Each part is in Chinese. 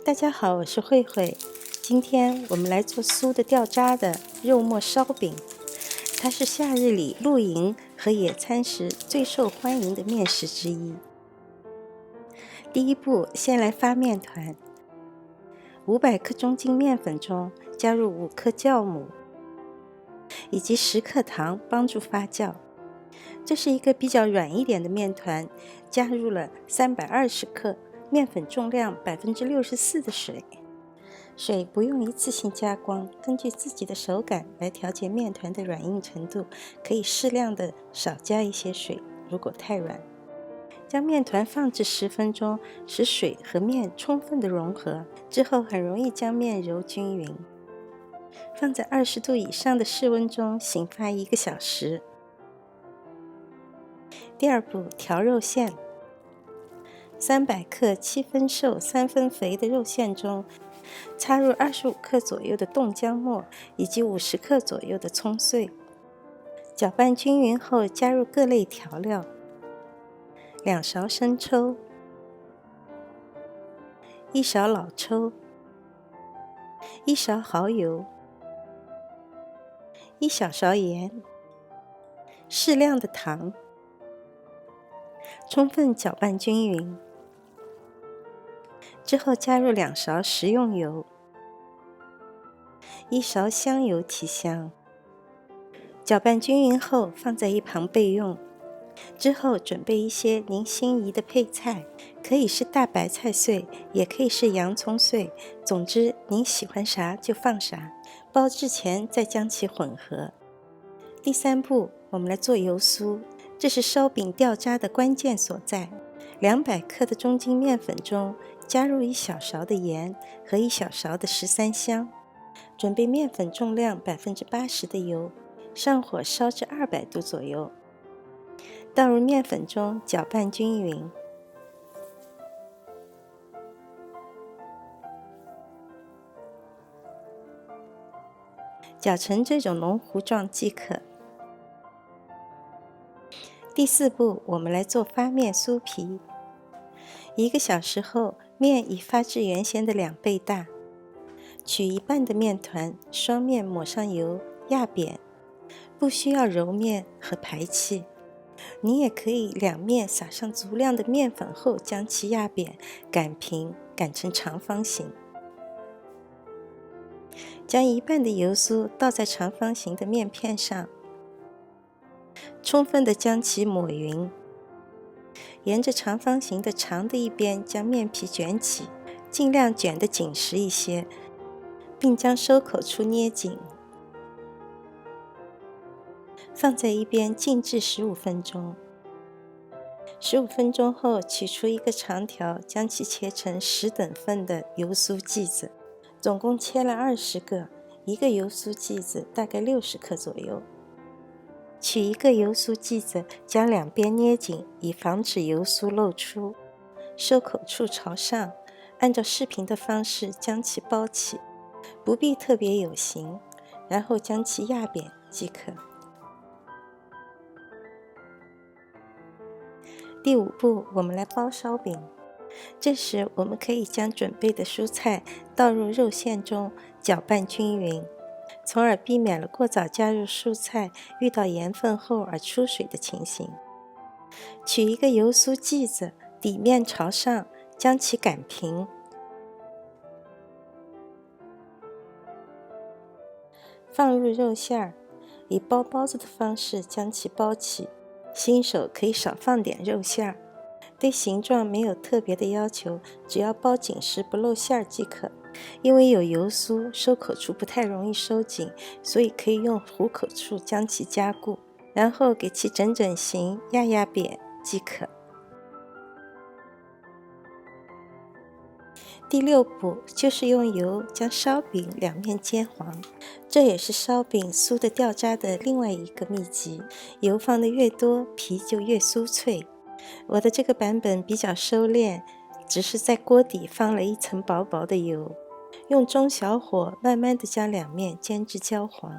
大家好，我是慧慧。今天我们来做酥的掉渣的肉末烧饼，它是夏日里露营和野餐时最受欢迎的面食之一。第一步，先来发面团。500克中筋面粉中加入5克酵母以及10克糖，帮助发酵。这是一个比较软一点的面团，加入了320克，面粉重量64%的水。水不用一次性加光，根据自己的手感来调节面团的软硬程度，可以适量的少加一些水，如果太软。将面团放置10分钟，使水和面充分的融合，之后很容易将面揉均匀。放在20度以上的室温中醒发1个小时。第二步，调肉馅。300克7分瘦3分肥的肉馅中，插入25克左右的冻姜末以及50克左右的葱碎，搅拌均匀后加入各类调料：2勺生抽、1勺老抽、1勺蚝油、1小勺盐、适量的糖，充分搅拌均匀。之后加入2勺食用油，1勺香油提香，搅拌均匀后放在一旁备用。之后准备一些您心仪的配菜，可以是大白菜碎，也可以是洋葱碎，总之您喜欢啥就放啥。包制前再将其混合。第三步，我们来做油酥，这是烧饼掉渣的关键所在。200克的中筋面粉中加入1小勺的盐和1小勺的13香，准备面粉重量80%的油，上火烧至200度左右，倒入面粉中搅拌均匀。搅成这种浓糊状即可。第四步，我们来做发面酥皮。1个小时后，面已发至原先的2倍大。取一半的面团，双面抹上油，压扁，不需要揉面和排气。你也可以两面撒上足量的面粉后将其压扁，擀平，擀成长方形。将一半的油酥倒在长方形的面片上，充分的将其抹匀。沿着长方形的长的一边将面皮卷起，尽量卷得紧实一些，并将收口处捏紧。放在一边静置15分钟。15分钟后，取出一个长条，将其切成10等份的油酥剂子，总共切了20个，一个油酥剂子大概60克左右。取一个油酥剂子，将两边捏紧，以防止油酥露出。收口处朝上，按照视频的方式将其包起，不必特别有形，然后将其压扁即可。第五步，我们来包烧饼。这时我们可以将准备的蔬菜倒入肉馅中，搅拌均匀，从而避免了过早加入蔬菜遇到盐分后而出水的情形。取一个油酥剂子，底面朝上，将其擀平。放入肉馅儿，以包包子的方式将其包起。新手可以少放点肉馅儿，对形状没有特别的要求，只要包紧实不露馅儿即可。因为有油酥，收口处不太容易收紧，所以可以用虎口处将其加固，然后给其整整形，压扁即可。第六步就是用油将烧饼两面煎黄，这也是烧饼酥的掉渣的另外一个秘籍。油放的越多，皮就越酥脆。我的这个版本比较收敛，只是在锅底放了一层薄薄的油，用中小火慢慢的将两面煎至焦黄。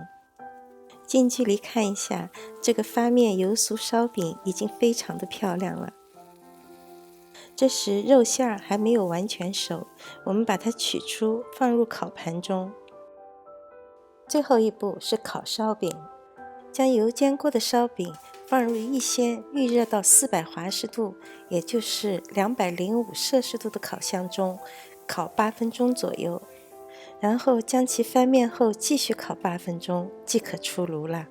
近距离看一下，这个发面油酥烧饼已经非常的漂亮了。这时肉馅儿还没有完全熟，我们把它取出，放入烤盘中。最后一步是烤烧饼，将油煎过的烧饼放入预先预热到400华氏度，也就是205摄氏度的烤箱中，烤8分钟左右，然后将其翻面后继续烤8分钟，即可出炉了。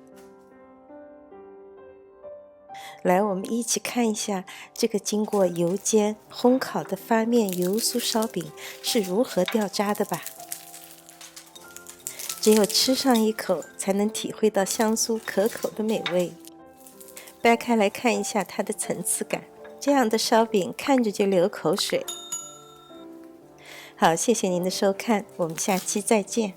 来，我们一起看一下这个经过油煎烘烤的发面油酥烧饼是如何掉渣的吧。只有吃上一口，才能体会到香酥可口的美味。掰开来看一下它的层次感，这样的烧饼看着就流口水。好，谢谢您的收看，我们下期再见。